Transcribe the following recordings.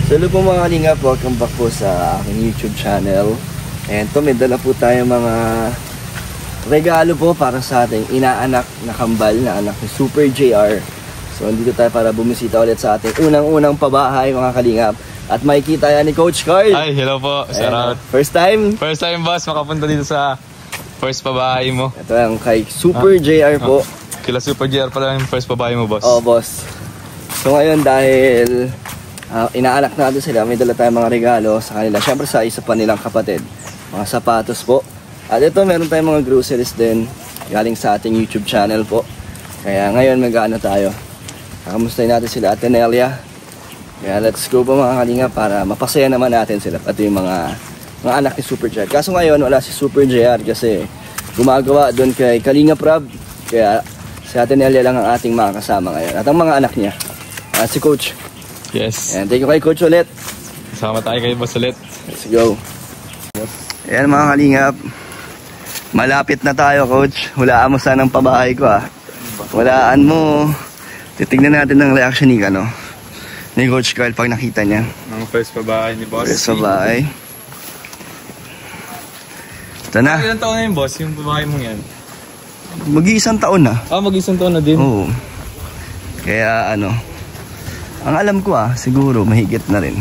Hello po mga kalingap, welcome back po sa aking YouTube channel. And to, may dala po tayo mga regalo po para sa ating inaanak na kambal na anak ni Super JR. So andito tayo para bumisita ulit sa ating unang-unang pabahay mga kalingap. At makikita yan ni Coach Carl. Hi, hello po, shout out. First time? First time boss, makapunta dito sa first pabahay mo. Ito yung kay Super JR po. Kila Super JR pala yung first pabahay mo boss. Oo boss. So ngayon dahil inaanak natin sila, may dala tayong mga regalo sa kanila. Siyempre sa isa pa nilang kapatid, mga sapatos po. At ito meron tayong mga groceries din galing sa ating YouTube channel po. Kaya ngayon mag-ano tayo, kakamustahin natin sila Ate Nelia. Kaya let's go po mga kalinga para mapasaya naman natin sila, pati yung mga anak ni Super JR. Kaso ngayon wala si Super JR kasi gumagawa doon kay Kalinga Prab. Kaya si Ate Nelia lang ang ating makakasama ngayon at ang mga anak niya at si Coach. Yes. And thank you kay Coach ulit. Kasama tayo kayo boss ulit. Let's go. Ayan mga kalingap, malapit na tayo Coach. Hulaan mo sana ang pabahay ko Hulaan mo. Titignan natin ang reaction ni Coach Carl pag nakita niya. Ang first pabahay ni boss. First pabahay. Ito na. Ilang taon na yun boss, yung pabahay mo yan? Mag-iisang taon na. Mag-iisang taon na din? Oo. Kaya ang alam ko siguro mahigit na rin.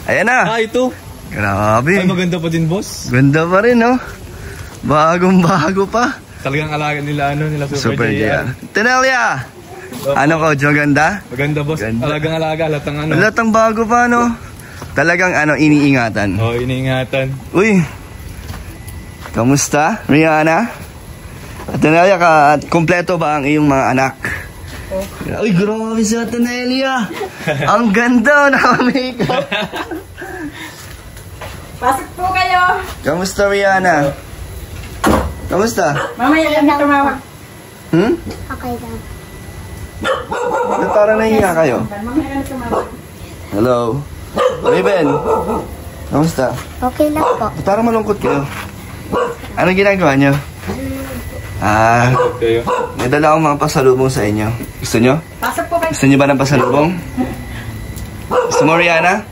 Ayan na! Ito! Grabe! Ay, maganda pa din boss. Ganda pa rin Bagong bago pa. Talagang alaga nila nila Super JR. Tenelia! Ano Coach, maganda? Maganda boss, alagang alaga, latang Latang bago pa Talagang iniingatan. Oo, iniingatan. Uy! Kamusta, Rihanna? At Tenelia, kompleto ba ang iyong mga anak? Uy, grabe si Ate Nelia. Ang ganda, naka-makeup. Pasok po kayo. Kamusta, Rihanna? Kamusta? Mamaya lang na tumawag. Okay lang. Parang nahiya kayo. Mamaya lang tumawag. Hello. Raven. Kamusta? Okay lang po. Parang malungkot kayo. Anong ginagawa nyo? May dala akong mga pasalubong sa inyo. Gusto nyo? Pasok po kayo. Gusto nyo ba ng pasalubong? Gusto mo, Rihanna?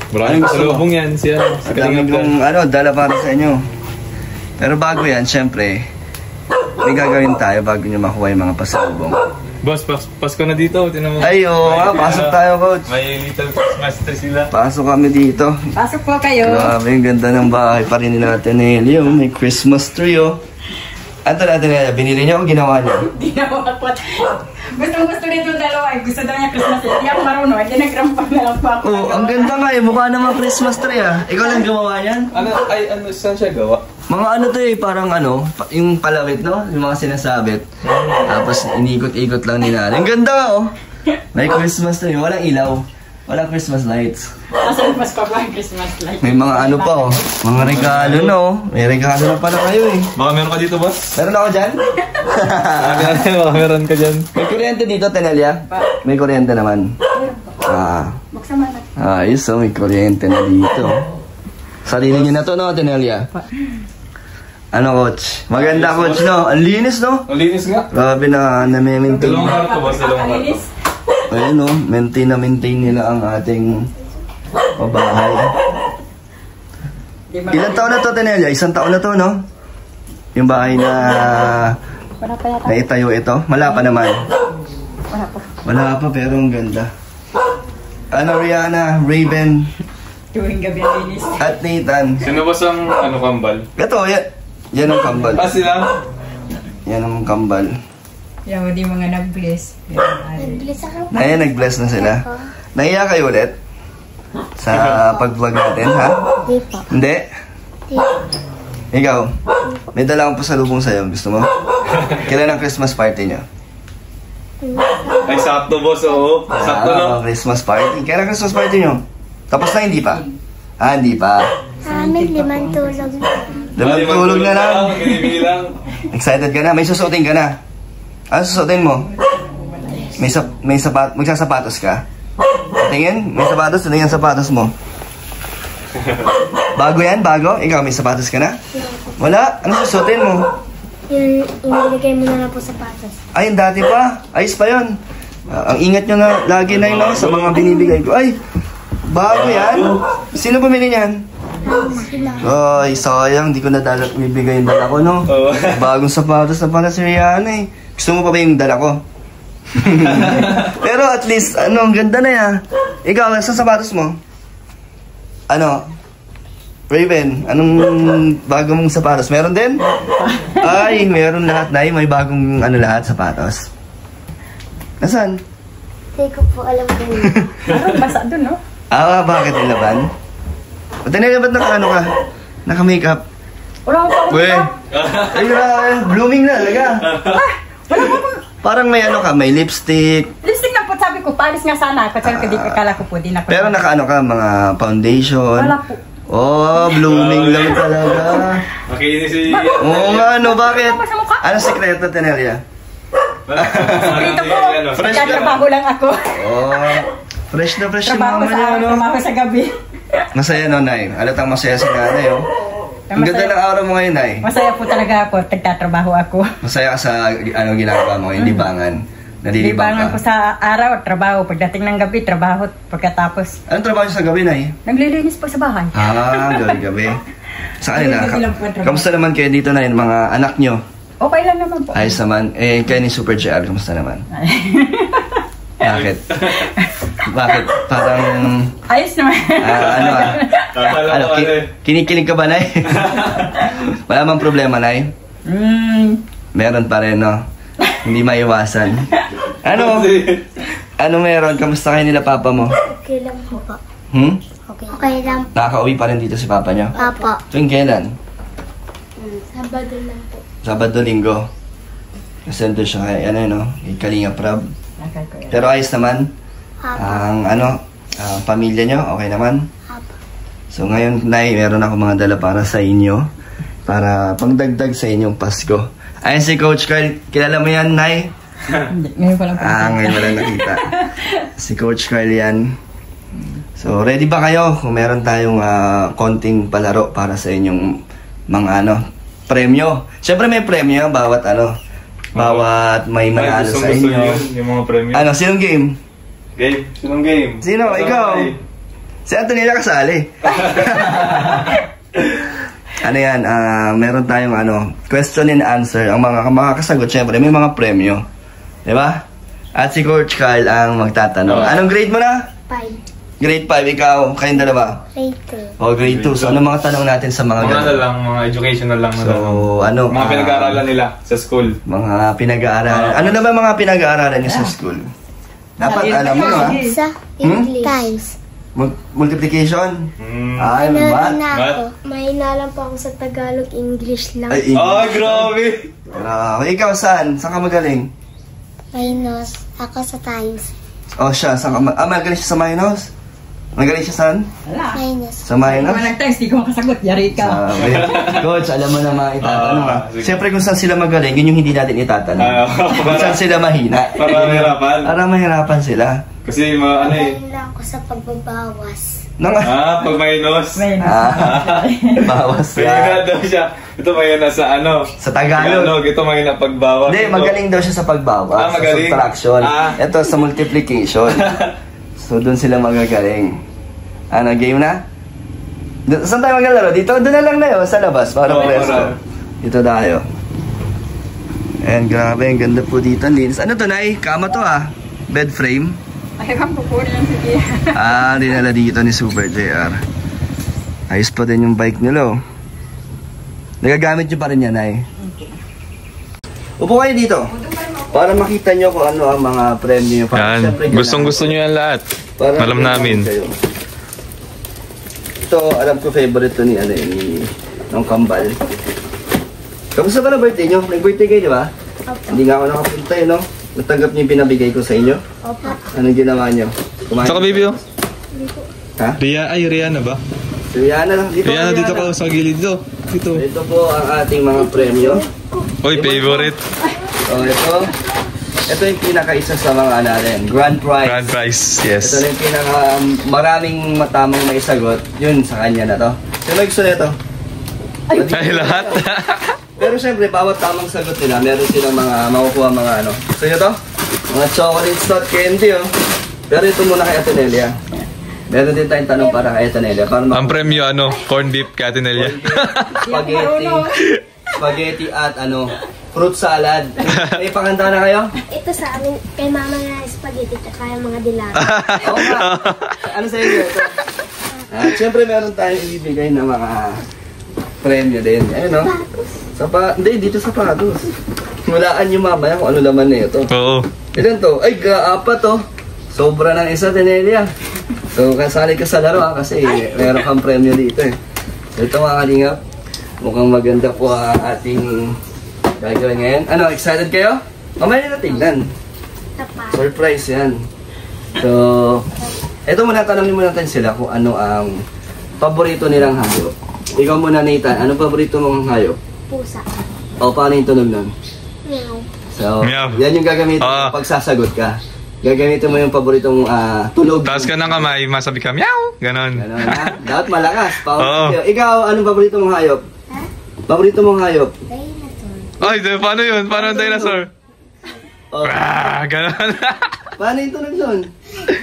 Maraming pasalubong yan. Siya, sa Dami kong dala para sa inyo. Pero bago yan, syempre, may gagawin tayo bago nyo makuha yung mga pasalubong. Boss, Pasko na dito. Ay, pasok tayo, Coach. May little Christmas tree sila. Pasok kami dito. Pasok po kayo. Grabe, ang ganda ng bahay pa rin natin, Nelly. May Christmas tree, Ano natin nila? Binili niyo o ginawa niyo? Ginawa po. Gusto nito dalawa. Gusto daw niya Christmas. Hindi ako marunong. Hindi nag-rampag na lang po ako. Ang ganda nga Mukha naman Christmas tree Ikaw lang gumawa yan? Saan siya gawa? Mga parang yung palawit, Yung mga sinasabit. Tapos inikot-ikot lang nila. Ang ganda May Christmas tree. Walang ilaw. Walang Christmas lights. Asan mas pa ang Christmas light? May mga mga regalo May regalo na pala kayo Baka meron ka dito, boss? Meron ako dyan? Baka meron ka dyan. May kuryente dito, Tenelia? May kuryente naman. Buksan mo na. Ayos may kuryente na dito. Sarili niyo na to, Tenelia? Ano, Coach? Maganda, Coach, Ang linis, Ang linis nga. Grabe na-maintain. Dalawang kwarto, boss. Dalawang kwarto. Ayun, maintain nila ang ating pabahay. Ilang taon na to, Tenelia? Isang taon na to, Yung bahay na itayo ito? Wala pa naman. Wala pa, pero ang ganda. Rihanna, Raven, Tuwing gabi ang linis. at Nathan. Sino boss ang kambal? Ito, yan ang kambal. Sila? Yan ang kambal. Yan, hindi mga nag-bless. Nag-bless ako. Ayan, nag-bless na sila. Nahiya kayo ulit? Sa pag-vlog natin, ha? Hindi po. Hindi? Hindi. Ikaw, may dala akong pasalubong sa'yo. Gusto mo? Kailan ang Christmas party niyo? Ay, sakto boss, Sakto Christmas party. Kailan ang Christmas party niyo? Tapos na, hindi pa? Hindi pa. Amin, 5 tulog. 5 tulog na lang. Lang. Excited ka na? May susuotin ka na? Ano susuotin mo? Magsasapatos ka? Tingin, may sapatos. Ano yung sapatos mo? Bago yan? Bago? Ikaw, may sapatos ka na? Wala? Ano susuotin mo? Yung inilagay mo na lang po sapatos. Ay, dati pa. Ayos pa yun. Ang ingat nyo nga lagi na yun, sa mga binibigay ko. Ay, Bago yan? Sino bumili niyan? Ay, sayang. Di ko na bibigay yung dala ko, no? Bagong sapatos na pala si Rihanna eh. Gusto mo pa ba yung dala ko? Pero at least, ang ganda na yan. Ikaw, sa sapatos mo? Raven, anong bago mong sapatos? Meron din? Ay, meron lahat na. May bagong lahat sapatos. Nasaan? Hindi ko po alam kung Parang basa dun, no? Bakit nilaban? Ba't ba't ka? Naka-makeup? Wala akong Weh! Ay, grabe. Blooming na, talaga. Parang may may lipstick. Lipstick na po, sabi ko, palis nga sana. Kasi kala ko po, di na po. Pero ka, mga foundation. Wala po. Oh, blooming lang talaga. Makinis si... Oo nga, bakit? Ano sekreto, Tenelia? Dito po, nagtatrabaho lang ako. Oh, fresh na fresh yung Trabaho mama sa niya, araw, trabaho sa gabi. Masaya, Nay. Alatang masaya si nanay, oh. Ang ganda ng araw mo ngayon, Nay. Masaya po talaga ako, nagtatrabaho ako. Masaya ka sa ginagawa mo ngayon, libangan. Nalilibang Libangan ka. ko sa araw, trabaho. Pagdating ng gabi, trabaho. Pagkatapos, Anong trabaho niyo sa gabi, Nay? naglilinis po sa bahay. Gabi-gabi. Sa kanila, Gabi lang po ang trabaho. kamusta naman kayo dito, Nay, mga anak nyo? Okay lang naman po. Ayos naman. Kayo ni Super JR, kamusta naman? Bakit? Bakit? Parang... Ayos naman. Kinikilig ka ba, Nay? Wala mang problema, Nay? Meron pa rin, no? Hindi maiwasan. Ano meron? Kamusta kayo nila papa mo? okay lang po. Okay lang po. Nakaka-uwi pa rin dito si papa niyo? Papa. Tuwing kailan? Sabado lang po. Sabado, Linggo. Kasi doon siya kay, kay Kalinga Prab. Pero ayos naman. Papa. Ang pamilya niyo, okay naman? Papa. So ngayon, Nay, meron ako mga dala para sa inyo. Para pangdagdag sa inyong Pasko. Ayun si Coach Carl. Kilala mo yan, Nay? Ngayon ko lang po. Ngayon mo lang nakita. Si Coach Carl yan. So, ready ba kayo? Kung meron tayong konting palaro para sa inyong mga premyo. Siyempre may premyo, bawat bawat may manalo sa inyo. Yung mga premyo. Sinong game? Game? Sinong game? Sino? Ikaw? Si Antonella kasali. Yan, meron tayong question and answer. Ang mga makakasagot, syempre, may mga premyo. Diba? At si Coach Carl ang magtatanong. Anong grade mo na? 5. Grade 5, ikaw. Kayong dalawa? Grade 2. Grade 2. So, ano mga tanong natin sa mga Mga lang, mga educational lang. So, mga pinag-aaralan nila sa school. Mga pinag-aaralan. Ano naman mga pinag-aaralan niyo sa school? Dapat alam mo, ha? Sa English. Times. Multiplication? May Math? na ako. May nalang po ako sa Tagalog, English lang. Ay, Grabe! grabe. Ikaw, saan? Saan ka magaling? Minus. Ako sa Times. Siya. Saan ka magaling siya sa minus? Magaling siya saan? Wala. Minus. Sa minus? Naman nag-times, di ko makasagot. Yari ka. Coach, alam mo na mga itatanong. Siyempre kung saan sila magaling, yun yung hindi natin itatanong. Kung saan sila mahina. Para mahirapan. Para mahirapan sila. Kasi Magaling lang ako sa pagbabawas. pag minus. Bawas Mahina siya. daw siya. Ito mahina sa Sa Tagalog. Ito mahina pagbawas. Hindi, magaling daw siya sa pagbawas. Magaling. Sa subtraction. Ito sa multiplication. So, doon sila magagaling. Game na? Saan tayo maglalaro? Dito? Doon na lang na yun, sa labas. Para presko. Dito tayo. And grabe, ang ganda po dito. Linis. Ano to, Nay? Kama to, bed frame. Ay, kang pupunin lang sige. Dinala dito ni Super JR. Ayos pa din yung bike nila, oh. Nagagamit nyo pa rin yan, Nay. Upo kayo dito. Para makita nyo kung ano ang mga premyo nyo. Gustong-gusto nyo yan lahat. Alam namin. Ito, alam ko favorite to ni ng Kambal. Kamusta ba na birthday nyo? Nag-birthday kayo, di ba? Hindi nga ako nakapunta, no? Natanggap niyo yung pinabigay ko sa inyo? Opo. Anong ginawa nyo? Saka baby, Ha? Rihanna ba? So, Rihanna lang. Rihanna, dito ka sa gilid dito. Ito po ang ating mga premyo. Oy, favorite. So, ito yung pinaka-isa sa mga natin. Grand prize. Grand prize, yes. Ito na yung maraming matamang may sagot. Yun, sa kanya na to. Sino gusto nito? Ay, lahat. Pero syempre, bawat tamang sagot nila, meron silang makukuha mga Gusto nyo to? Mga chocolate stout candy, oh. Pero ito muna kay Atenelia. Meron din tayong tanong para kay Atenella. Ang premyo, ano, corn beef kay Atenella. Spaghetti at fruit salad. May panghanda na kayo? Ito sa amin, kay mama na spaghetti at kaya mga dilata. Oo nga. Ano sa inyo ito? Siyempre meron tayong ibibigay na mga premyo din. Ayun, no? Hindi, dito sapatos. Hulaan nyo mamaya kung ano laman na ito. Oo. Ilan to? Ay, apat to. Sobra ng isa, Tenelia. So, kasali ka sa laro kasi meron kang premyo dito eh. So, ito mga kalingap. Mukhang maganda po ang ating gagawin ngayon. Ano, excited kayo? Mamaya na tignan. Surprise yan. So, ito muna, tanongin muna natin sila kung ano ang paborito nilang hayop. Ikaw muna, Nathan. Ano paborito mong hayop? Pusa. O, paano yung tunog nun? Meow. So, Meow. yan yung gagamitin mo pag sasagot ka. Gagamitin mo yung paboritong tunog. Taas ka ng kamay, masabi ka, meow! Ganon. Ganon, ha? Dapat malakas. Oo. Ikaw, anong paborito mong hayop? Ha? Paborito mong hayop? Dinosaur. Ay, paano yun? Paano ang dinosaur? Oh. Ganon. Paano yung tunog nun?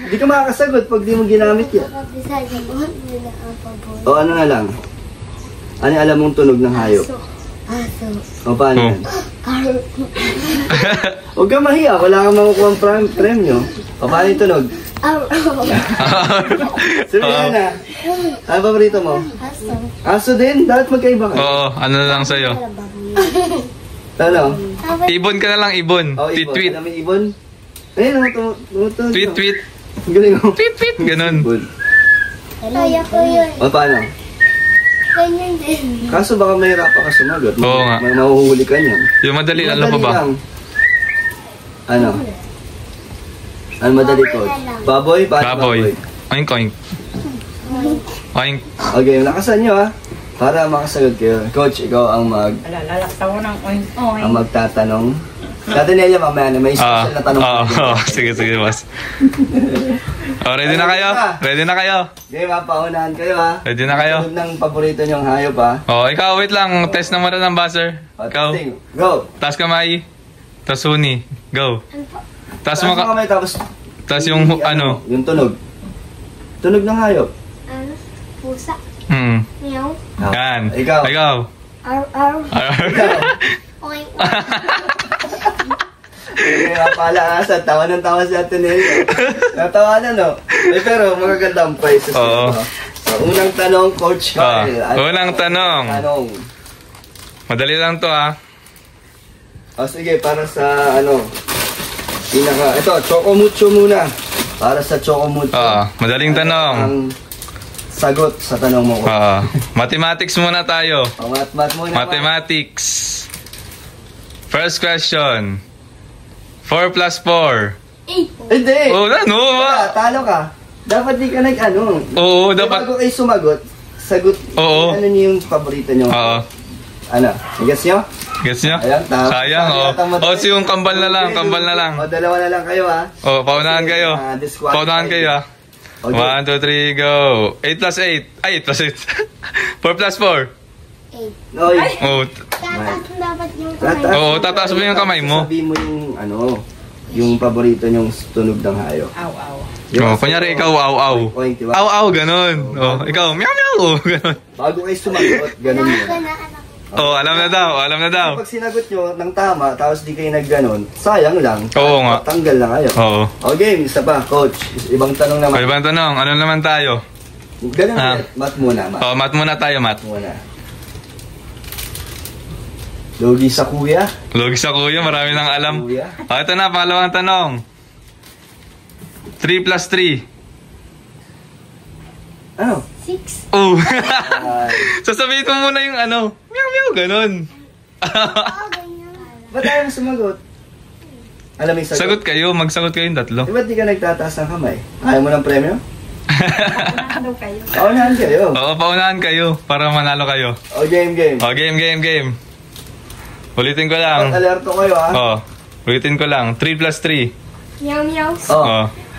Hindi ka makakasagot pag di mo ginamit yan. O ano na lang? Ano yung alam mong tunog ng hayop? Aso. O paano yan? Carl. Huwag ka mahiya, wala kang makukuha ang premyo. O paano yung tunog? Sabihin na. Ano paborito mo? Aso. Aso din? Dapat magkaiba ka. Oo, ano na lang sa'yo? Ano? Ibon ka na lang, ibon. Oh, ibon. Tweet-tweet. Alam mo yung ibon? Ayun, tumutunog. Tweet-tweet. Galing mo. Tweet-tweet. Ganon. Ibon. Kaya ko yun. O paano? Ganyan din. Kaso baka mahirapan ka sumagot. Oo nga. Mahuhuli ka niyan. Yung madali, ano pa ba? lang. Ano? Ano madali ko? Baboy? Paano Baboy. Oink, oink. Oink. Okay, lakasan nyo ha. Para makasagot kayo. Coach, ikaw ang Lalaktaw ng oink-oink. magtatanong. Dati Nelia, mamaya na may special na tanong. Sige, boss. Ready na kayo? Ready na kayo? Game ha, paunahan kayo ha. Ready na kayo? Tulog ng paborito nyong hayop ha. Ikaw, wait lang. Test na muna ng buzzer. Ikaw. Testing. Go! Taas kamay. Tapos huni. Go. Taas mo ka. kamay, tapos Tapos yung ano. yung tunog. Tunog ng hayop. Ano? Pusa. Meow. Yan. Ikaw. Ikaw. Arr. Ikaw. Oink. Kaya pala sa tawa ng tawa si Ate Nelia. Natawa na no? Pero magaganda ang prizes. Oo. So, unang tanong, Coach Kyle. Unang tanong. Madali lang to ha. O sige, para sa ito, Chocomucho muna. Para sa Chocomucho. Madaling tanong. Ang sagot sa tanong mo ko. Mathematics muna tayo. O, math muna. Mathematics. First question. 4 plus 4. Hindi! Wala. Talo ka. Dapat di ka Oo, dapat. Bago kayo sumagot, sagot. Oo. Ano niyo yung paborito niyo? Oo. Ano? Gets niyo? Gets nyo? Ayan, tama. Sayang, si yung kambal na lang, O, dalawa na lang kayo, ha? Paunahan kayo. Disqualified. Paunahan kayo, ha? Okay. 1, 2, 3, go. 8 plus 8. Ay, 8 plus 8. 4 plus 4. Oy. Tataas dapat yung kamay. Tataas mo yung kamay mo. Sabi mo yung paborito niyong tunog ng hayop. Aw. Kunyari ikaw, aw. Point, diba? Aw, ganun. Ikaw, meow, meow. Ganun. Bago kayo sumagot, ganun yun. Alam na daw. Pag sinagot nyo ng tama, tapos di kayo nagganon, sayang lang. Oo nga. Tanggal na kayo. Oo. O game, isa pa, coach. Ibang tanong naman. Ibang tanong, ano naman tayo? Ganun ulit. Math muna, math. Math muna tayo, math. Muna. Logi sa kuya. Logi sa kuya, marami nang alam. Kuya. Ito na, pangalawang tanong. 3 plus 3. Ano? 6. Sasabihin mo muna yung meow meow, ganun. Ba't ayaw mo sumagot? Alam mo yung sagot? Sagot kayo, magsagot kayong tatlo. Ba't di ka nagtataas ng kamay? Ayaw mo ng premyo? Ano kayo? Paunahan kayo. Paunahan kayo para manalo kayo. O game. Game. Ulitin ko lang. Alerto kayo ha. Ulitin ko lang. 3 plus 3. Meow.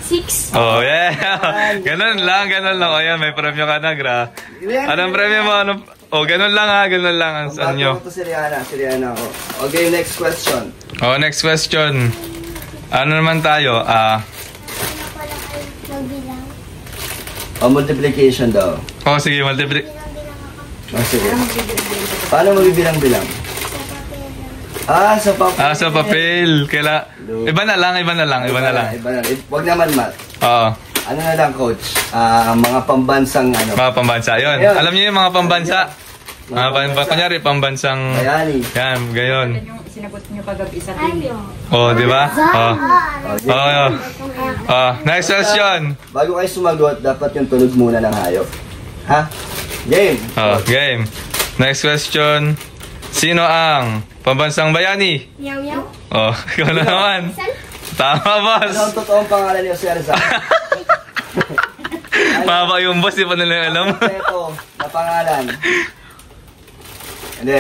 6. Yeah. Ganun lang. O yan, may premyo ka na, gra. Anong premyo mo? Ganun lang ha. Ganun lang ang sa inyo. Ito si Rihanna ako. Okay, next question. Next question. Ano naman tayo? Ano pala kayo magbilang? O, multiplication daw. Oh, sige, multiply. O, sige. Paano mabibilang-bilang? Sa papel. Sa papel. Iba na lang. Iba na lang. Huwag naman mat. Oo. Ano na lang, coach? Mga pambansang ano. Mga pambansa, yun. Ayun. Alam niyo yung mga pambansa? Kunyari, pambansang... Bayani. Yan, gayon. Yung sinagot niyo kagabi sa TV. Oh, di ba? Next question. Bago kayo sumagot, dapat yung tunog muna ng hayop. Ha? Game. Game. Next question. Sino ang pambansang bayani? Meow meow. Oh, ikaw na naman. Tama, boss. Ano ang totoong pangalan niyo, Sir Rizal? Papa yung boss, di pa nila alam. Ito, na pangalan. Hindi.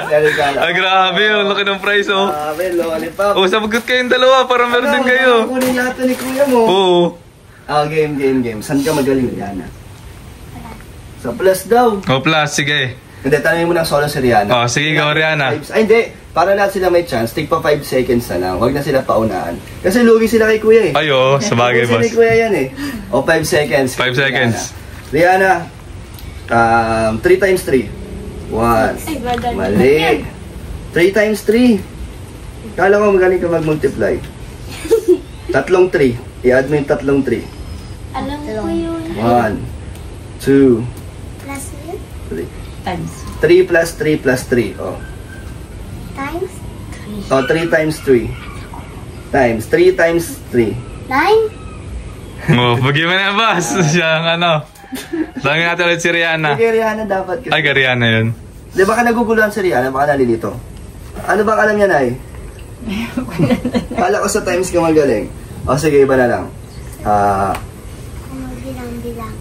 Sir Rizal. Ay, grabe. Ang laki ng prize, oh. Grabe, lollipop. Oh, sabagot kayong dalawa para meron din kayo. Kunin lahat ni kuya mo. Oo. Game. Saan ka magaling, Rihanna? Sa plus daw. Oh, plus. Sige. Hindi, tanongin mo ng solo si Rihanna. Oh, sige, go, Rihanna. Ay, hindi. Para lahat sila may chance, take pa 5 seconds na lang. Huwag na sila paunaan. Kasi lugi sila kay kuya eh. Ay, oh, sabagay, Lugi sila boss. kay kuya yan eh. O, 5 seconds. 5 seconds. Rihanna, 3 times 3. 1. Mali. 3 times 3. Kala ko magaling ka mag-multiply. Tatlong 3. I-add mo yung tatlong 3. Alam ko yun. 1, 2, Plus yun? 3. Times. 3 plus 3 plus 3. Oh. Times? 3 times 3. Times. 3 times 3. 9? Oh, bagay mo na, boss. Siya ang ano. Tanongin natin ulit si Rihanna. Kay Rihanna dapat kasi. Ay, kay Rihanna yun. Di ba ka naguguluhan si Rihanna? Baka nalilito. Ano bang alam niya, Nay? Kala ko sa times ka magaling. O sige, iba na lang. Ano bilang-bilang?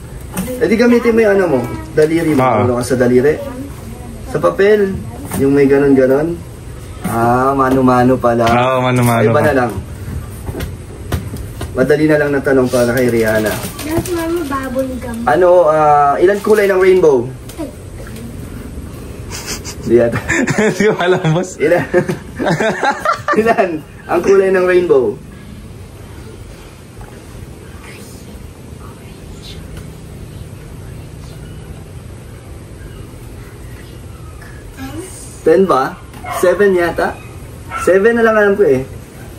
Di gamitin mo yung ano mo. Daliri mo. Ano ka sa daliri? Sa papel. Yung may ganon-ganon. Mano-mano pala. Oo, mano-mano. Iba na lang. Madali na lang na tanong para kay Rihanna. Dapat mama babon gum. Ano, ilan kulay ng rainbow? Di yata. Hindi ko alam, boss. Ilan? Ilan ang kulay ng rainbow? Ten ba? 7 yata? 7 na lang alam ko eh.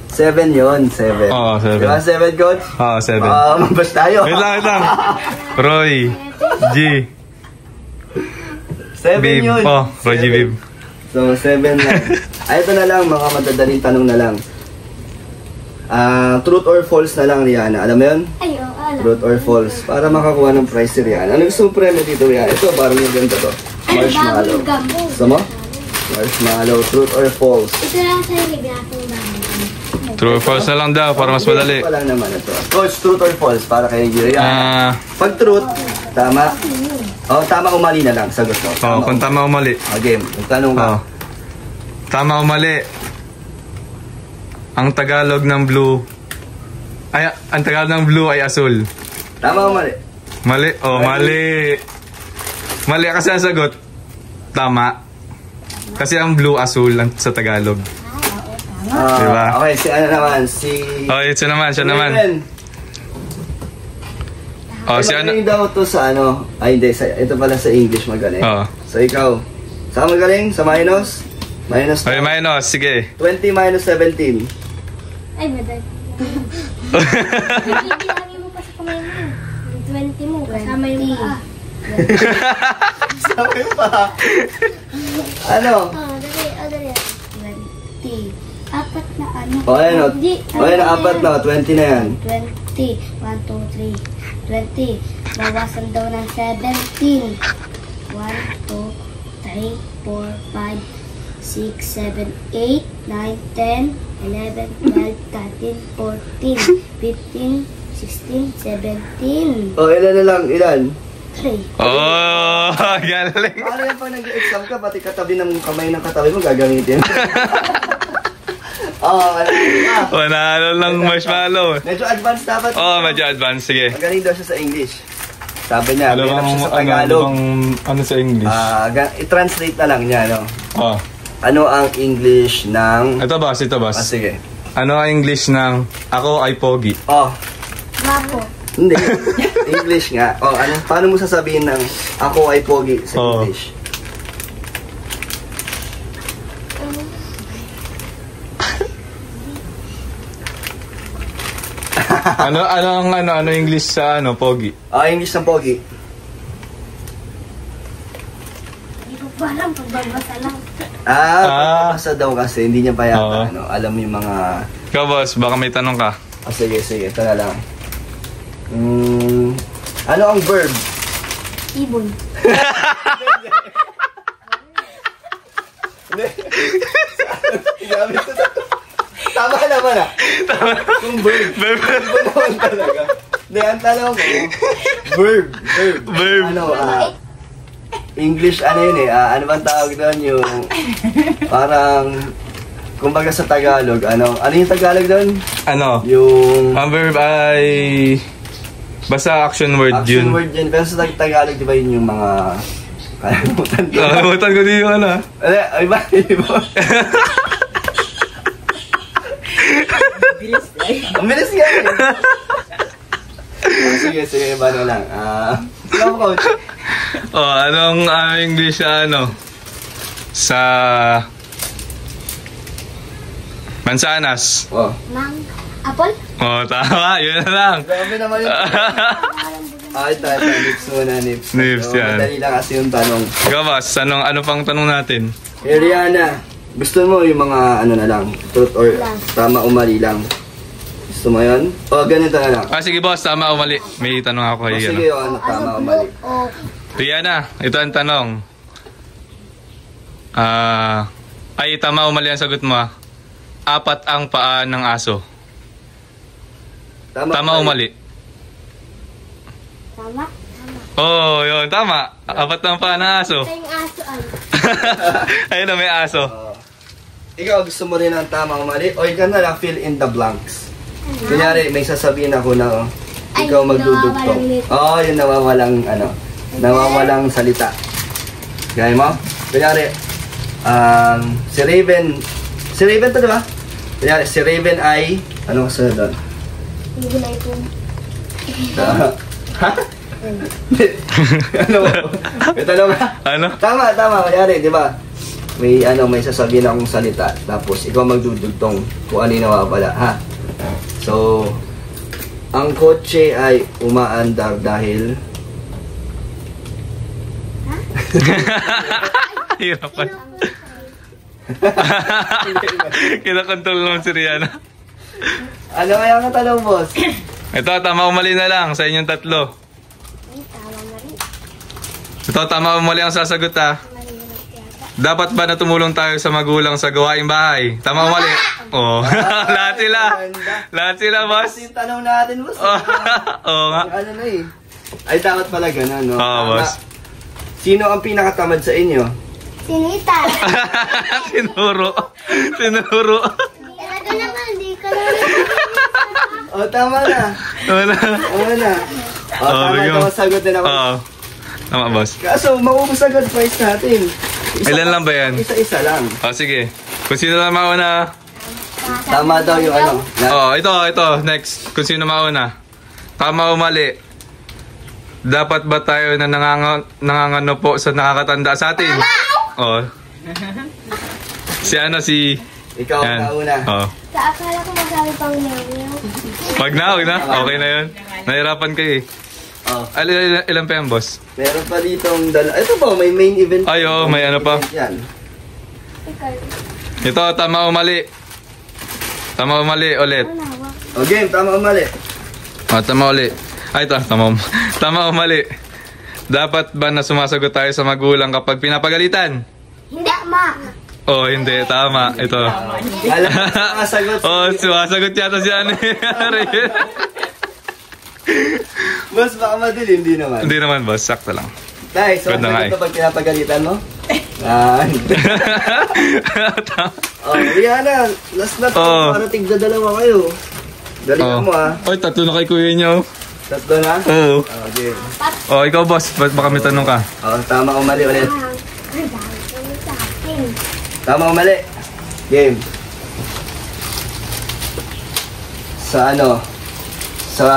7 yun, 7. Oo, 7. Diba 7, coach? Oo, 7. Mabas tayo. Wait lang. Roy. G. 7 Bib. yun. Oh, Roy G. Bib. So, 7 lang. Ito na lang, mga madadaling tanong na lang. Truth or false na lang, Rihanna. Alam mo yun? Ayo, alam. Truth or false. Para makakuha ng prize si Rihanna. Ano gusto mo premyo dito, Rihanna? Ito, parang yung ganda to. Marshmallow. Babon gum. Gusto mo? Marshmallow. Truth or false? Ito lang sa librafong babon gum. True or false na lang daw para mas madali. Ito lang naman ito. Coach, truth or false? Para kay Rihanna. Pag truth, tama. Tama o mali na lang. Sagot mo. Kung tama o mali. Game. Magtanong ka. Tama o mali. Ang Tagalog ng blue ang Tagalog ng blue ay asul. Tama o mali? Mali. Mali. Mali kasi ang sagot. Tama. Kasi ang blue asul sa Tagalog. Diba? Okay, si ano naman? Siya naman. Si ano? Magaling daw to sa ano? Ay, hindi. Ito pala sa English magaling. So, ikaw. Saan magaling? Sa minus? Minus. Okay, minus. Sige. 20 minus 17. Ay, madali. Ibilangin mo pa sa kamay mo. 20 mo, kasama yung paa. Kasama yung paa. Ano? Dali. 20. Apat na ano? Apat na. 20 na yan. 20. 1, 2, 3. 20. Bawasan daw ng 17. 1, 2, 3, 4, 5, 6, 7, 8, 9, 10, 11, 12, 13, 14, 15, 16, 17. Ilan na lang? Ilan? 3. Galing. Paano yan pag nag-exam ka, pati katabi ng kamay ng katabi mo gagamitin? Panalo lang marshmallow. Medyo advanced dapat. Medyo advanced. Sige. Magaling daw siya sa English. Sabi niya, meron siya sa Tagalog. Tagalog. Ano sa English? I-translate na lang niya, no? Oh. Ano ang English ng... Ito boss. Sige. Ano ang English ng ako ay pogi? Guwapo. Hindi. English nga. Oh, ano, paano mo sasabihin ng ako ay pogi sa Oo. English? Ano English sa pogi? English ng pogi. Hindi ko pa alam, pagbabasa lang. Pagpapasa daw kasi, hindi niya pa yata, Oo. alam yung mga... Ikaw, boss, baka may tanong ka. Sige, ito na lang. Ano ang verb? Ibon. Tama naman Kung verb. Verb naman talaga. Hindi, ang tanong ko, verb. Ano, English, yun ano bang tawag doon yung, parang, kumbaga sa Tagalog, ano yung Tagalog doon? Ano? Yung... Ang verb ay... Basta action word action yun. word yun. Pero sa Tagalog, di ba yun yung mga... Kalimutan ko. Nakalimutan ko din yung ano. Ay ba? Ang bilis nga Sige, iba na lang. Ikaw, coach. Anong English sa mansanas? Mang apple? Tama. Yun na lang. Grabe naman yun. Ito. Nips muna, nips. Nips, yan. Madali lang kasi yung tanong. Ikaw, boss, ano pang tanong natin? Rihanna, gusto mo yung mga na lang, truth or tama o mali lang? Gusto mo yun? Ganito na lang. Sige, boss, tama o mali? May tanong ako kayo. Sige, tama o mali? Rihanna, ito ang tanong. Ay, tama o mali ang sagot mo? 4 ang paa ng aso. Tama o mali? Tama? Yun, tama. 4 ang paa ng aso. Ito yung aso Ayun na, may aso. Ikaw, gusto mo rin ang tama o mali? O ikaw na lang, fill in the blanks. Kunyari, may sasabihin ako na, ikaw magdudugtong. Yung nawawalang salita. Gaya mo? Kunyari, si Raven to, diba? Kunyari, si Raven ay, ano kasunod doon? Hindi na ito. Ha? May tanong ka? Ano? Tama. Kunyari, di ba? May sasabihin akong salita. Tapos, ikaw magdudugtong kung ano yung nawawala, ha? So, ang kotse ay umaandar dahil... Hirapan. Kinakontrol naman si Rihanna. Ano kaya ang tanong, boss? Ito, tama o mali na lang sa inyong tatlo. Tama na rin. Ito, tama o mali ang sasagot, ha? Mali na yata. Dapat ba na tumulong tayo sa magulang sa gawaing bahay? Tama o mali? Lahat sila. Lahat sila, boss. Kasi yung tanong natin, boss. Oo nga. Ano na eh. Ay, dapat pala ganun, no? Oo, boss. Sino ang pinakatamad sa inyo? Sinita. Tinuro. Talaga naman, di ka na Tama na. Wala. Tama bigyan ito mo. ang sagot din ako. Tama, boss. Kaso, maubos agad price natin. Ilan lang ba yan? Isa-isa lang. Sige. Kung sino na mauna. Tama daw yung ano. Ito. Next. Kung sino mauna. Tama o mali? Dapat ba tayo na nangangano po sa nakakatanda sa atin? Si Ikaw ang nauna. Sa akala ko masabi pang meow. Wag na. Okay na yun. Nahirapan kayo eh. Ilan pa yan, boss? Meron pa ditong ito ba, may main event. May ano pa. Yan. Ito, tama o mali? Tama o mali ulit. Game, tama o mali? Tama ulit. Ito, tama o mali? Dapat ba na sumasagot tayo sa magulang kapag pinapagalitan? Hindi, ma. Hindi. Tama. Ito. Alam mo, sumasagot. Sumasagot yata si ano. Boss, baka madilim, hindi naman. Hindi naman, boss. Sakto lang. Dahil, sumasagot na pag pinapagalitan mo? Rihanna, last na to. Para tigda dalawa kayo. Dali mo Tatlo na kay kuya niyo. Tatlo na? Oo. Okay. Ikaw, boss. Baka may tanong ka. Tama o mali ulit. Ang dami sa akin. Tama o mali? Game. Sa Sa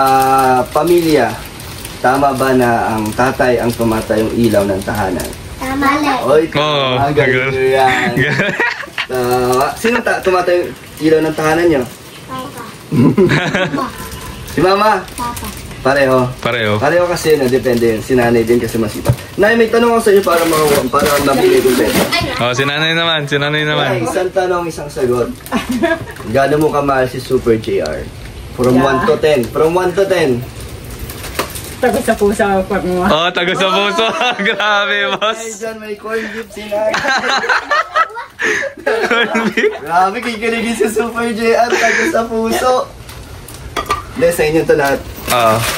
pamilya, tama ba na ang tatay ang tumatayong ilaw ng tahanan? Tama. Oy, Oo, galing yan. Tama. Sino tumatayong ilaw ng tahanan nyo? Papa. Si Mama? Papa. Pareho. Pareho. Pareho kasi na depende yun. Si nanay din kasi masipag. Nay, may tanong ako sa iyo para mabili ko pwede. Oh, si nanay naman. Nay, isang tanong, isang sagot. Gaano mo kamahal si Super JR? From 1 to 10. From 1 to 10. Tagot sa puso ako mo. Oh, tago sa puso. Grabe, Ay, boss. dyan may corn beef si Nay. Grabe, kikiligin si Super JR. Tago sa puso. Hindi, sa inyo to lahat.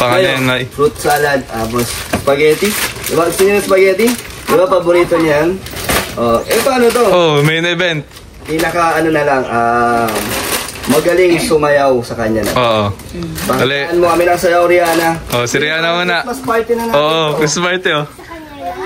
Pangalan na. Fruit salad, tapos spaghetti. Diba, gusto niyo ng spaghetti? Diba, paborito niyan? Paano to? Oh, main event. Pinaka ano na lang, magaling sumayaw sa kanya na. Oo. Dali. Bakit mo kami ng sayaw, Rihanna? Oh, si Rihanna muna. Christmas party na natin. Oo, to. Christmas party oh.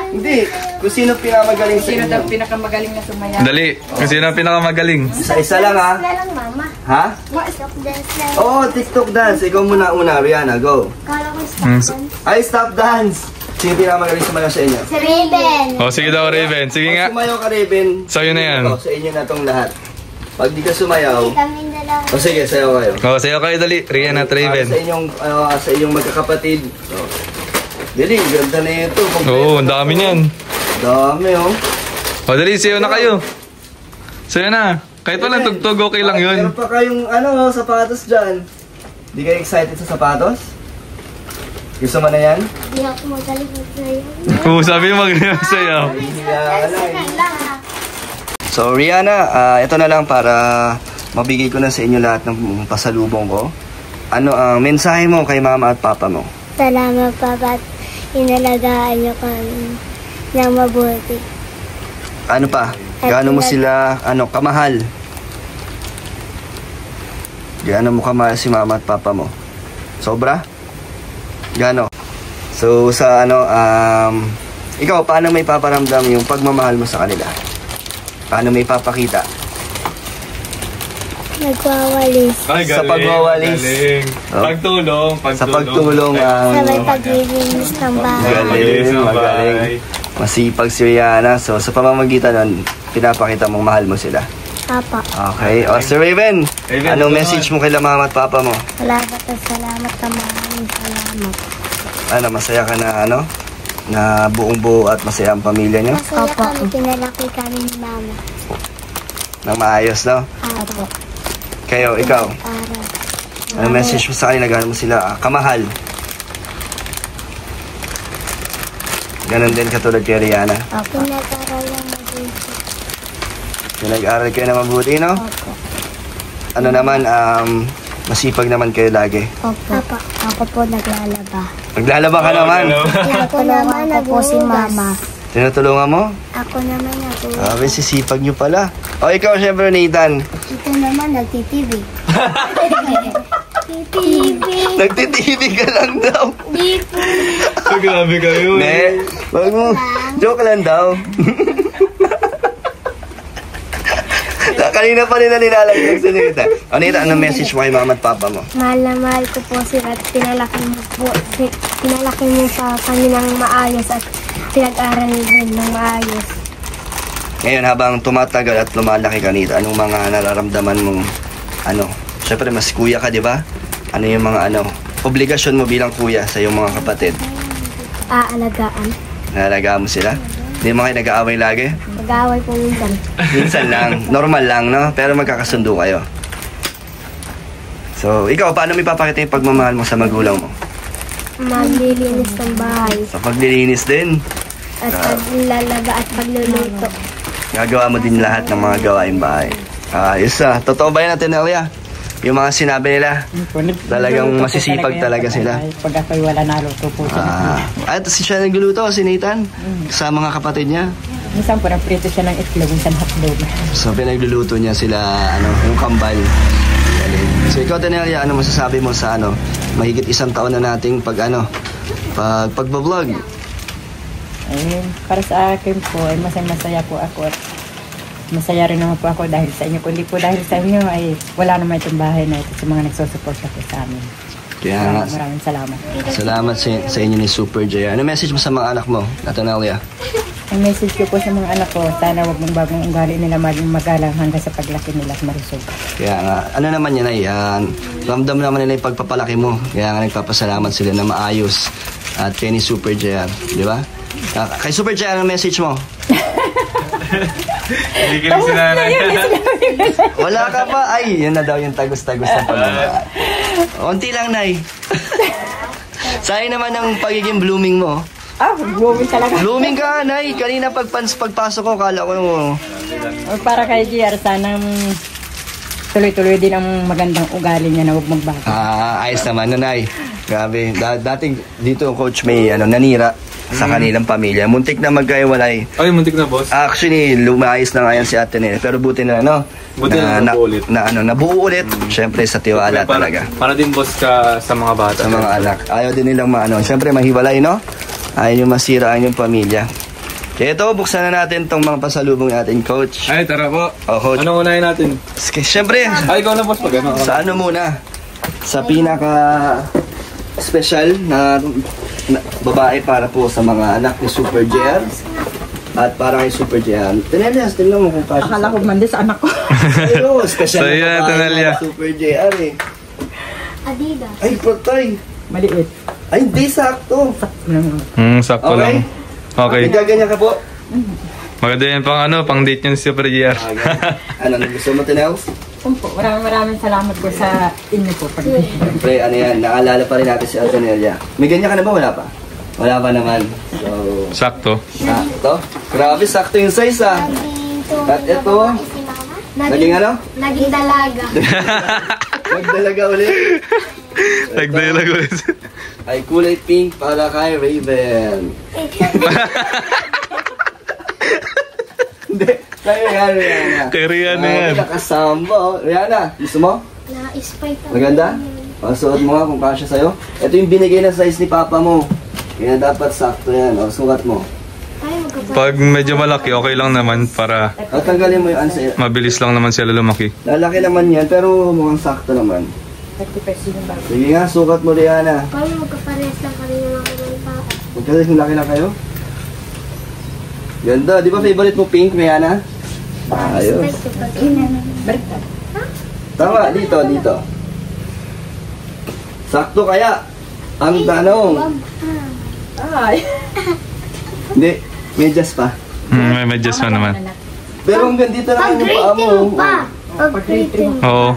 Hindi, kung sino pinakamagaling sa Sino inyo. daw pinakamagaling na sumayaw? Dali. Kung sino ang pinakamagaling. Isa-isa lang ha. Na lang, mama. Ha? Stop dance lang. Oo, TikTok dance. Ikaw muna una, Rihanna, go. Kala ko stop Mm, dance. Ay, stop dance. Sino pinakamagaling sumayaw sa inyo? Si Raven. Oh, sige daw, Raven. Sige Pag nga. sumayaw ka, Raven. Sa'yo na yan. Sa inyo na tong lahat. Pag di ka sumayaw, Kami dalawa. sige, sayaw kayo. Oh, sa'yo kayo dali. Rihanna at Raven. Sa inyong magkakapatid. Dili, ganda na ito. Oo, ang dami niyan. Dami, oh. Oh, dali. Sa'yo na kayo. Sa'yo na. Kahit walang tugtog, okay lang yun. Meron pa kayong sapatos dyan. Di kayo excited sa sapatos? Gusto mo na yan? Hindi ako magaling sa'yo. Oo, sabi mo sa'yo. So, Rihanna, ito na lang para mabigay ko na sa inyo lahat ng pasalubong ko. Ano ang mensahe mo kay mama at papa mo? Salamat, Papa, at inalagaan niyo kami ng mabuti. Ano pa? Gaano mo sila, kamahal? Gaano mo kamahal si mama at papa mo? Sobra? Gaano? So, ikaw, paano may paparamdam yung pagmamahal mo sa kanila? Paano may papakita? Nagwawalis. Ay, Sa pagwawalis. Galing. Oh. Pagtulong. Sa pagtulong ang... Sabay paglilinis ng bahay. Magaling. Masipag si Rihanna. So, sa pamamagitan nun, pinapakita mong mahal mo sila. Papa, Okay. O, Sir Raven, Raven, anong ito message mo kay mama at papa mo? salamat at salamat na maraming salamat. Masaya ka na, na buong buo at masaya ang pamilya niyo? Masaya kami, pinalaki kami ni Mama. Nang maayos, no? Apo. Kayo, ikaw, Para. anong message mo sa kanila? Gaano mo sila kamahal? Ganon din katulad kay Rihanna. Opo. Pinag-aral lang mabuti. Pinag-aral kayo na mabuti, no? Opo. Ano naman, masipag naman kayo lagi. Opo. Ako po naglalaba. Maglalaba ka naman. Ako naman po si Mama. Tinutulungan mo? Ako naman naghuhugas. Sabi, sisipag nyo pala. O, ikaw, syempre, Nathan. Ito naman nagtitv. TV. Nagtitv ka lang daw. Di po. Grabe kayo. Ne, wag mo. Joke lang daw. Kanina pa nila nilalagyan sa Nita. O, Nita, anong message mo kay mama at papa mo? Mahal na mahal ko po sila at pinalaki mo pa kami ng maayos at pinag-aral din ng maayos. Ngayon, habang tumatagal at lumalaki ka, Nita, anong mga nararamdaman mong, syempre, mas kuya ka, di ba? Ano yung mga, obligasyon mo bilang kuya sa iyong mga kapatid? Aalagaan. Nalagaan mo sila? Hindi mo kayo nag-aaway lagi? Mag-aaway po minsan. Minsan lang. Normal lang, no? Pero magkakasundo kayo. So, ikaw, paano may papakita yung pagmamahal mo sa magulang mo? Maglilinis ng bahay. Sa paglilinis din. At paglalaba at pagluluto. Gagawa mo din lahat ng mga gawaing bahay. Ayos ah. Totoo ba yan natin, Elia? Yung mga sinabi nila, talagang masisipag talaga sila. Pag ako'y wala naluto po siya. At siya nagluluto, si Nathan, sa mga kapatid niya. Minsan po prito siya ng itlog, minsan hotdog. So, pinagluluto niya sila, yung kambal. Galing. So, ikaw, Tanelia, ano masasabi mo sa, mahigit 1 taon na nating pagbablog? Para sa akin po, ay masaya po ako at masaya rin naman po ako dahil sa inyo. Kundi po dahil sa inyo ay wala naman itong bahay na ito sa mga nagsusuporta po sa amin. Kaya nga, Maraming salamat. salamat sa inyo ni Super J. Ano message mo sa mga anak mo, Natalia? Ang message ko po sa mga anak ko, sana wag mong bagong ugali nila maging magalang hanggang sa paglaki nila at malusog. Kaya nga, ano naman yan ay, ramdam naman nila yung pagpapalaki mo. Kaya nga nagpapasalamat sila na maayos. At kay ni Super JR, di ba? Kay Super JR, ang message mo? Hindi kinig si nanay. Wala ka pa? Ay, yun na daw yung tagos-tagos na pala. Unti lang, Nay. Sayang naman ang pagiging blooming mo. Blooming talaga. Blooming ka, Nay. Kanina pagpasok ko, kala ko Para kay JR, sanang tuloy-tuloy din ang magandang ugali niya na huwag magbago. ayos naman, Nay. Grabe. Dating dito, Coach, may nanira sa kanilang pamilya. Muntik na magkaiwalay. Ay, muntik na, boss. Actually, lumayas na ngayon si Ate Nene. Pero buti na, Buti na nabuo ulit. Nabuo ulit. Siyempre, sa tiwala talaga. Para din, boss, ka sa mga bata. Sa mga anak. Ayaw din nilang siyempre, mahiwalay, no? Ayaw yung masiraan yung pamilya. Kaya ito, buksan na natin tong mga pasalubong natin, Coach. Ay, tara po. Coach. Anong unahin natin? Siyempre, Ay, ikaw na, boss, pag ano. sa ano muna? Sa pinaka special na babae para po sa mga anak ni Super JR. At para kay Super JR. Tinelias, tingnan mo kung kasya. Akala ko mandi sa anak ko. Ayun, special So, na yan, babae Tenelia. ng Super JR eh. Adidas. Ay, patay. Maliit. Ay, hindi sakto. Sakto Okay? lang. Okay. Gaganyan ka po. Maganda yan pang date yun si Super JR. Ano, gusto mo, Tenels? Opo, maraming salamat po sa inyo po. Siyempre, naalala pa rin natin si Altanelia. May ganyan ka na ba? Wala pa? Wala pa naman. So, Sakto. sakto. Grabe, sakto yung size ah. At ito, naging ano? Naging dalaga. Magdalaga ulit. Nagdialag ulit. Ay, kulay pink para kay Raven. Hindi, kay Rihanna. Kay Rihanna yan. Nakasamba. Rihanna, gusto mo? Na-spy ka. Maganda? Suot mo nga kung kasya sa'yo. Ito yung binigay na size ni Papa mo. Kaya dapat sakto yan. Sukat mo. Tayo magkapal. Pag medyo malaki, okay lang naman para At tanggalin mo yung answer. mabilis lang naman sila lumaki. Lalaki naman yan, pero mukhang sakto naman. 30 pesos yung bago. Sige nga, sukat mo, Rihanna. Paano magkapares lang kami ng mga ng papa? Magkasing laki lang kayo? Ganda. Di ba favorite mo pink, Rihanna? Ayos. Baliktad. Tama, dito. Sakto kaya? Ang tanong. Ay. Hindi, medyas pa. May medyas pa naman. Pero hanggang dito lang yung paa mo. Pa! Pag-grade Oo.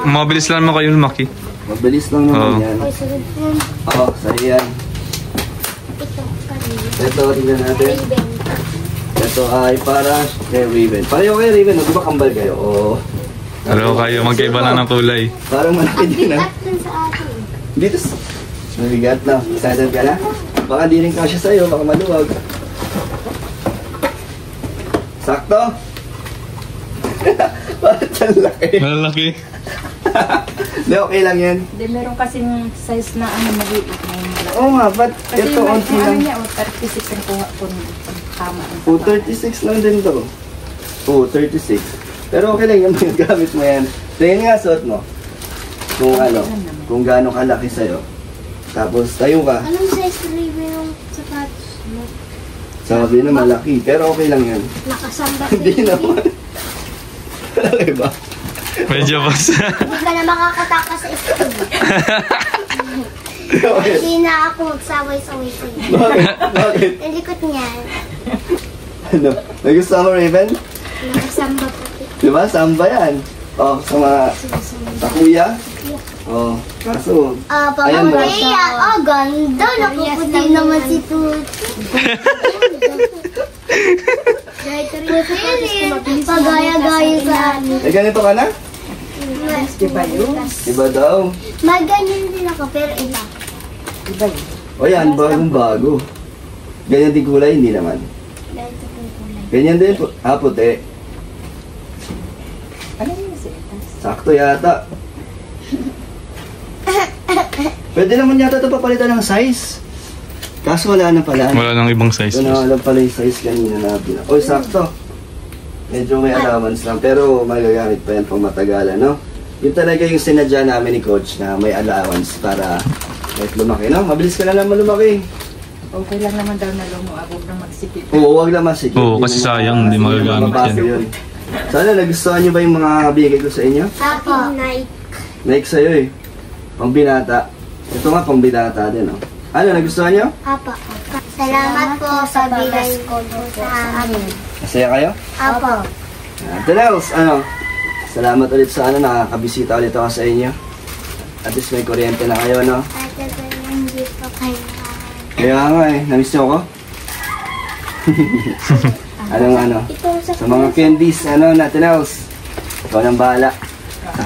Mabilis lang naman kayo lumaki. Mabilis lang naman Oo. yan. Ay, sunod yun. Oo, sa'yo yan. Ito, kanina. Ito, tingnan natin. Raven. Ito ay para kay Raven. Pareho kay Raven, di ba kambal kayo? Oo. Pero kayo, magkaiba lang ng kulay. Parang malaki din ha. Bigat dun sa atin. Dito, mabigat na. Excited ka na? Baka di rin kasya sa'yo, baka maluwag. Sakto? Bakit ang laki? Malalaki. Hindi, okay lang yan. Hindi, meron kasing size na maliit. Oo nga, ba't Kasi ito yung onti ano lang? niya, 36 ang kuha ko tama. Oh, 36 lang din to. Oh, 36. Pero okay lang yung gamit mo yan. Tingin nga, suot mo. Kung ano, kung gaano kalaki sa'yo. Tapos, tayo ka. Anong size Raven yung sapatos mo? Sabi na malaki, pero okay lang yan. Nakasamba Hindi naman. Malaki ba? Medyo boss. Hindi ka na makakatakas sa school. Okay. Hindi na ako magsaway-saway sa'yo. Bakit? Bakit? Ang likot niyan. Ano? May gusto mo, Raven? Nakasamba pati. Diba? Samba yan. Oh, sa mga sa kuya. Oh, kaso. Ayan, Pamangkaya. Oh, ganda. Napuputi naman si Tuti. Pagaya-gaya sa amin. Eh, ganito ka na? Diba yun? Iba daw. May ganyan din ako, pero iba. Diba yun? O yan, bagong-bago. Ganyan din kulay, hindi naman. Ganito po yung kulay. Ganyan din, puti. Ano yun si Sakto yata. Pwede naman yata ito papalitan ng size. Kaso wala na pala. Wala nang ibang size. Ito na alam pala yung size kanina na pila. Oy, sakto. Medyo may allowance lang, pero magagamit pa yan pang matagalan, no? Yun talaga yung sinadya namin ni Coach na may allowance para kahit lumaki. No? Mabilis ka na naman lumaki. Okay lang naman daw na lumuwag, huwag na magsikip. Oo, huwag naman sige. Oo, kasi sayang, hindi magagamit yan. Sana nagustuhan nyo ba yung mga bigay ko sa inyo? Apo. Nike. Nike sa'yo eh. Pambinata. Ito nga pambinata din, oh. Ano, nagustuhan nyo? Apo. Salamat po sa bigay ko po sa amin. Masaya kayo? Apo. Tenels, ano? Salamat ulit sa ano, nakakabisita ulit ako sa inyo. At least may kuryente na kayo, no? At ito hindi po kayo. Kaya nga eh, namiss nyo ako? Ano? Sa mga candies, ano, Tenels. Ikaw nang bahala.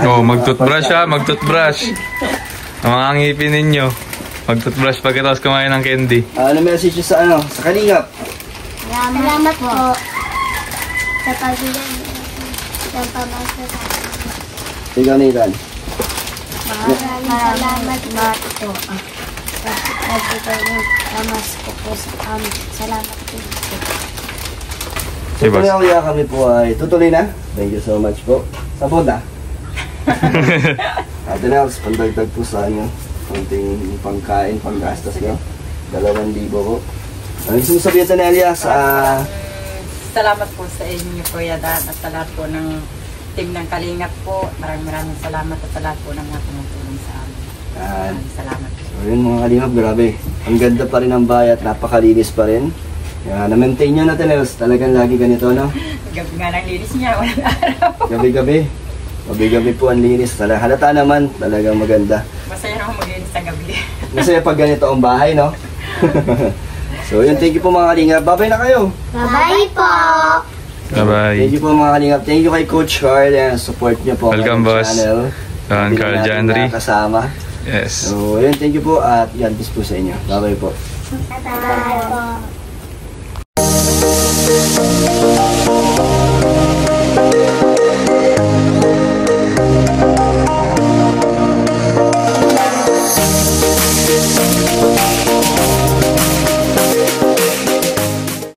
Oh, mag-toothbrush ha, mag-toothbrush. Ang mga ngipin ninyo. Mag-toothbrush pagkatapos kumain ng candy. Ano message nyo sa ano? Sa Kalingap? Salamat po. Sa pagbigay ng pamasa sa amin. Ikaw, Nathan. Maraming salamat po. Sa pagbigay ng pamasa po sa amin. Salamat po. So, kaya kami po ay tutuloy na. Thank you so much po. Sa Boda. Ate Nels, pandagdag po sa inyo. Konting pangkain, panggastos nyo. 2,000 po. Ang gusto mo sabihin sa Nelia sa... Salamat po sa inyo, Kuya Dan, at sa lahat po ng team ng Kalingap po. Maraming salamat at sa lahat po ng mga tumutulong sa amin. Maraming salamat. So yun mga Kalingap, grabe. Ang ganda pa rin ng bahay at napakalinis pa rin. Na-maintain nyo natin, Nels. Talagang lagi ganito, no? Gabi nga lang linis niya, walang araw. Gabi-gabi. Gabi-gabi po ang linis. Halata naman, talagang maganda. Masaya naman maglinis sa gabi. Masaya pag ganito ang bahay, no? So yun, thank you po mga Kalingap. Bye-bye na kayo. Bye-bye po. Bye-bye. Thank you po mga Kalingap. Thank you kay Coach Carl. Yan, support niyo po Welcome, ang boss. channel. Carl Hindi na natin Jandri. nakasama. Yes. So yun, thank you po at yan, peace po sa inyo. Bye-bye po. Bye-bye po.